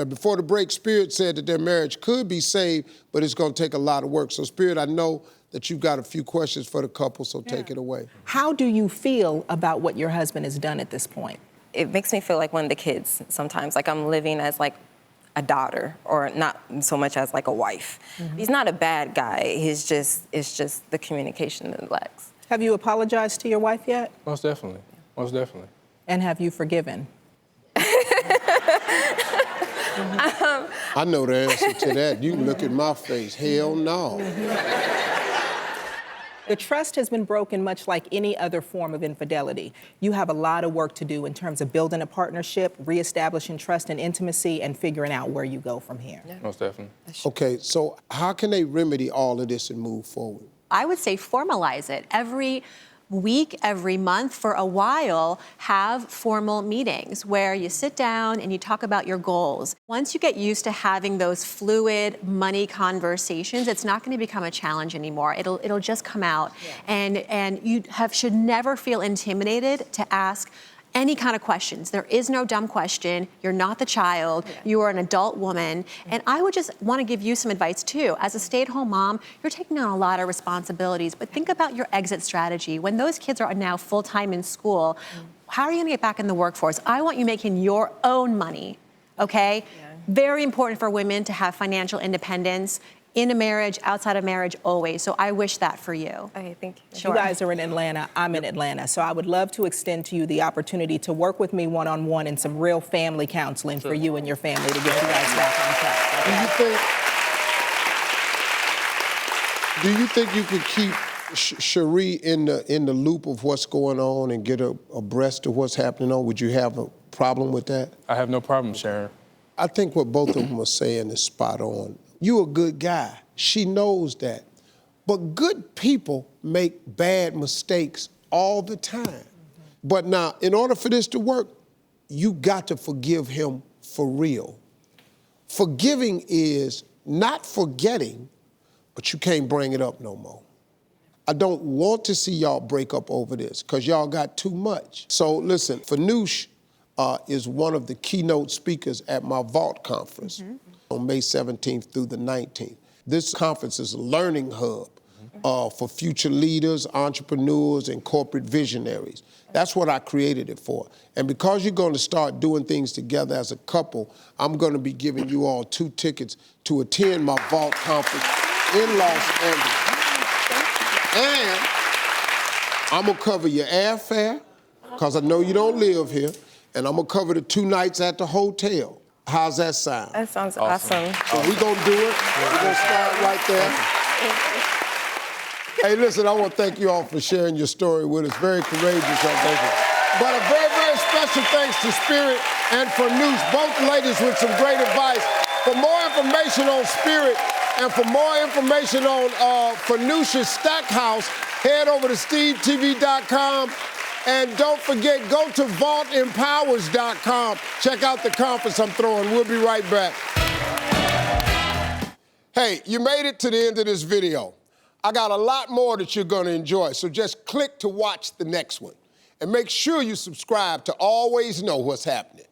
Now, before the break, Spirit said that their marriage could be saved, but it's going to take a lot of work. So, Spirit, I know that you've got a few questions for the couple, so take it away. How do you feel about what your husband has done at this point? It makes me feel like one of the kids sometimes, like I'm living as like a daughter or not so much as like a wife. He's not a bad guy. It's just the communication that lacks. Have you apologized to your wife yet? Most definitely. Most definitely. And have you forgiven? I know the answer to that. You can look at my face. Hell no. The trust has been broken much like any other form of infidelity. You have a lot of work to do in terms of building a partnership, reestablishing trust and intimacy, and figuring out where you go from here. Yeah. Most definitely. Okay, so how can they remedy all of this and move forward? I would say formalize it. Every week, every month, for a while, have formal meetings where you sit down and you talk about your goals. Once you get used to having those fluid money conversations, it's not going to become a challenge anymore. It'll just come out. Yeah. And you should never feel intimidated to ask any kind of questions. There is no dumb question. You're not the child. Yeah. You are an adult woman. And I would just want to give you some advice too. As a stay-at-home mom, you're taking on a lot of responsibilities, but think about your exit strategy. When those kids are now full-time in school, how are you going to get back in the workforce? I want you making your own money, okay? Yeah. Very important for women to have financial independence in a marriage, outside of marriage, always. So I wish that for you. Okay, thank you. Sure. You guys are in Atlanta, I'm in Atlanta. So I would love to extend to you the opportunity to work with me one-on-one in some real family counseling for you and your family to get you guys back on track. Okay? Do you think you could keep Chere in the loop of what's going on and get abreast of what's happening on? Would you have a problem with that? I have no problem sharing. I think what both of them are saying is spot on. You're a good guy. She knows that. But good people make bad mistakes all the time. But now, in order for this to work, you got to forgive him for real. Forgiving is not forgetting, but you can't bring it up no more. I don't want to see y'all break up over this because y'all got too much. So listen, Farnoosh is one of the keynote speakers at my Vault conference on May 17th through the 19th. This conference is a learning hub for future leaders, entrepreneurs, and corporate visionaries. That's what I created it for. And because you're going to start doing things together as a couple, I'm going to be giving you all 2 tickets to attend my Vault conference in Los Angeles. And I'm going to cover your airfare, because I know you don't live here, and I'm going to cover the 2 nights at the hotel. How's that sound? That sounds awesome. So we're going to do it. We're going to start right there. Hey, listen, I want to thank you all for sharing your story with us. Very courageous on both of us. But a very, very special thanks to Spirit and Farnoosh, both ladies with some great advice. For more information on Spirit and for more information on Farnoosh's Stackhouse, head over to SteveTV.com. And don't forget, go to vaultempowers.com. Check out the conference I'm throwing. We'll be right back. Hey, you made it to the end of this video. I got a lot more that you're going to enjoy, so just click to watch the next one. And make sure you subscribe to always know what's happening.